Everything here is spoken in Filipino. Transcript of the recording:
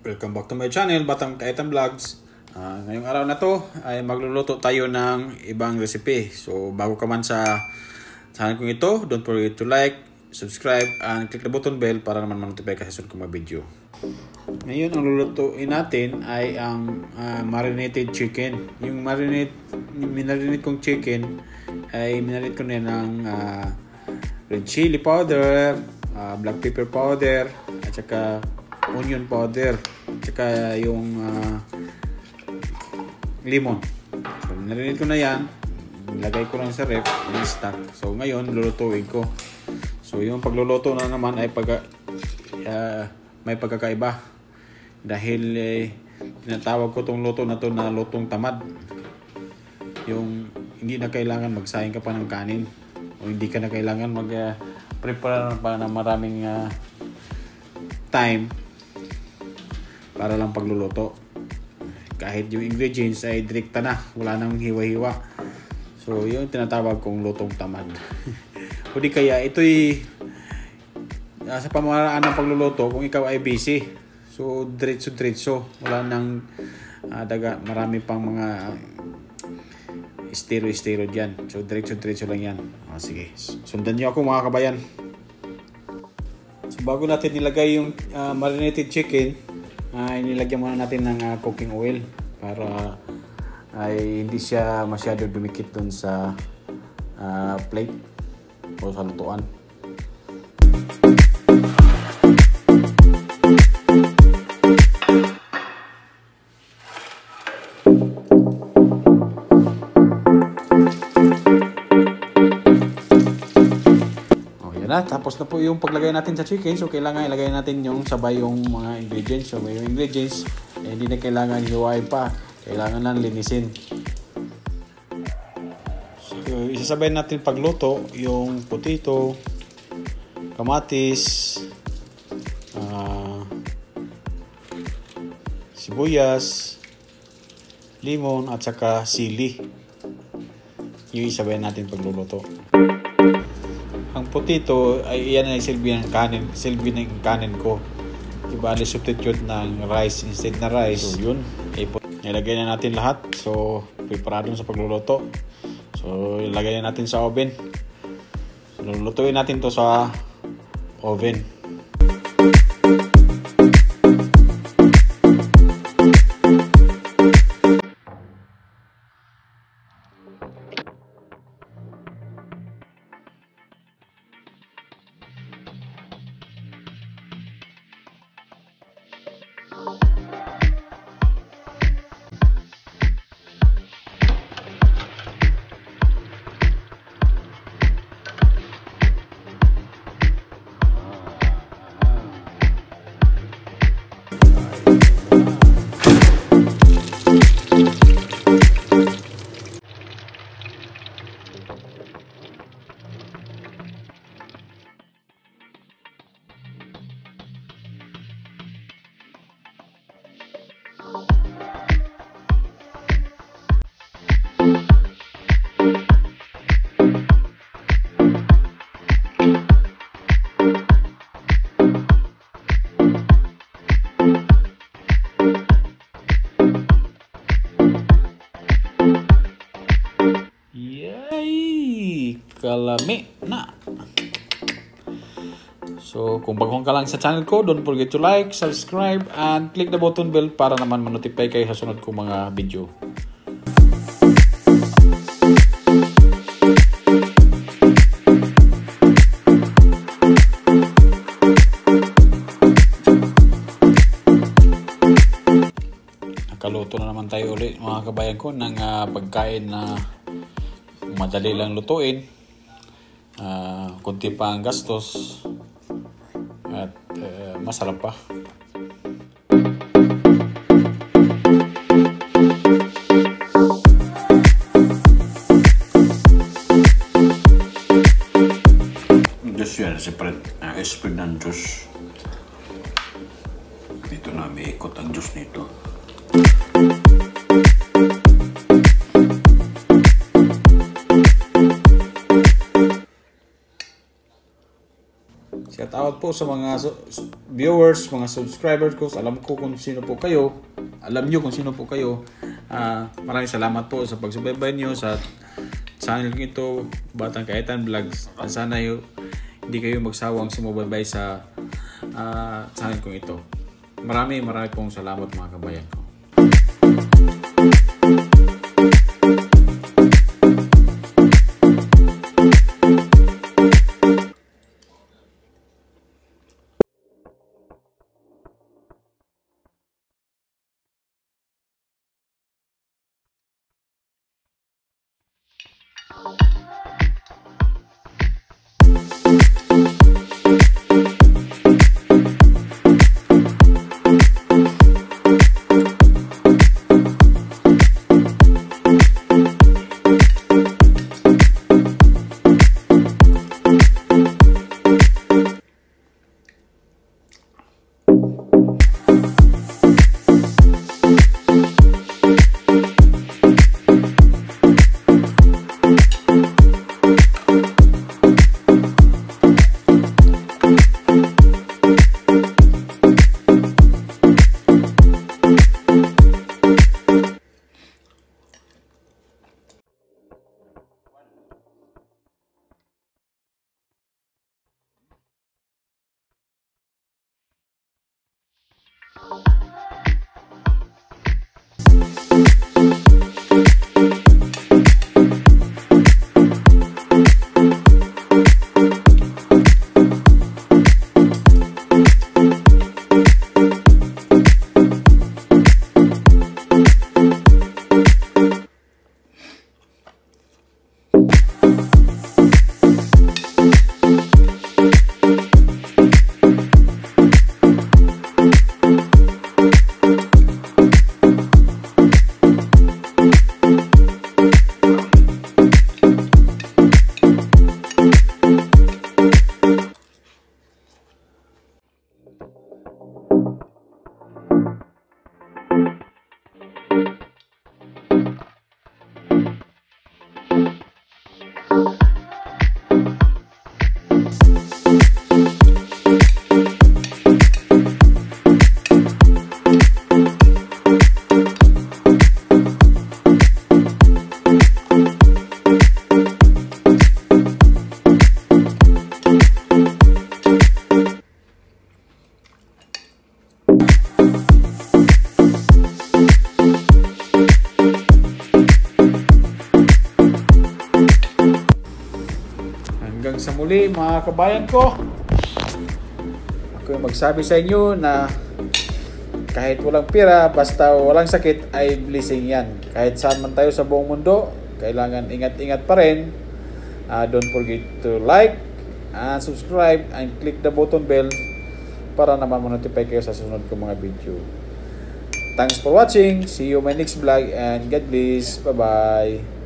Welcome back to my channel, Batang Kaitan Vlogs. Ngayong araw na to ay magluluto tayo ng ibang recipe. So bago ka man sa channel kong ito, don't forget to like, subscribe, and click the button bell para naman ma-notify ka sa sunod kong mga video. Ngayon ang lulutuin natin ay ang marinated chicken. Yung minarinate kong chicken ay minarinate ko na ng red chili powder, black pepper powder, at saka onion powder, at saka yung lemon. So minarinate ko na yan, nilagay ko lang sa ref, in-stock. So ngayon lulutuin ko. So yung pagluluto na naman ay may pagkakaiba dahil tinatawag ko tong luto na to na lutong tamad. Yung hindi na kailangan magsayang ka pa ng kanin o hindi ka na kailangan prepare pa na maraming time para lang pagluluto. Kahit yung ingredients ay direkta na, wala nang hiwa-hiwa. So yung tinatawag kong lutong tamad. O di kaya ito'y sa pamamaraan ng pagluluto kung ikaw ay busy. So diretso-diretso, wala nang marami pang mga estero dyan. So diretso-diretso lang yan. Sige, sundan nyo ako mga kabayan. So bago natin nilagay yung marinated chicken, nilagyan muna natin ng cooking oil para ay hindi siya masyado dumikit dun sa plate o sa lutuan. Tapos na po yung paglagay natin sa chicken. So kailangan ilagay natin yung sabay yung mga ingredients. So yung ingredients hindi na kailangan hiwain pa, kailangan lang linisin. So isasabay natin pagluto yung potato, kamatis, sibuyas, lemon, at saka sili. Yung isabay natin pagluluto. Ang potato ay iyan ay silbi ng kanin ko. Ibali substitute ng rice instead na rice. So yun, ilagay na natin lahat. So preparado sa pagluluto. So ilagay na natin sa oven. So lulutuin natin to sa oven. Kalami na. So kung bagong ka lang sa channel ko, don't forget to like, subscribe, and click the button bell para naman ma-notify kayo sa sunod kong mga video. Nakaluto na naman tayo ulit mga kabayan ko ng pagkain na madali lang lutuin. Kunti pa ang gastos at masarap pa. Diyos yan, spread ng Diyos. Dito na may ikot ang Diyos nito. Shout out po sa mga viewers, mga subscribers ko. Alam ko kung sino po kayo. Alam nyo kung sino po kayo. Maraming salamat po sa pagsubaybay nyo sa channel ko ito, Batang Kaitan Vlogs. Sana hindi kayo magsawang sumubaybay sa channel ko ito. Marami pong salamat mga kabayan ko. Hanggang sa muli mga kabayan ko, ako yung magsabi sa inyo na kahit walang pera, basta walang sakit ay blessing yan. Kahit saan man tayo sa buong mundo, kailangan ingat-ingat pa rin. Don't forget to like and subscribe and click the button bell para naman ma-notify kayo sa susunod kong mga video. Thanks for watching. See you in my next vlog and God bless. Bye-bye.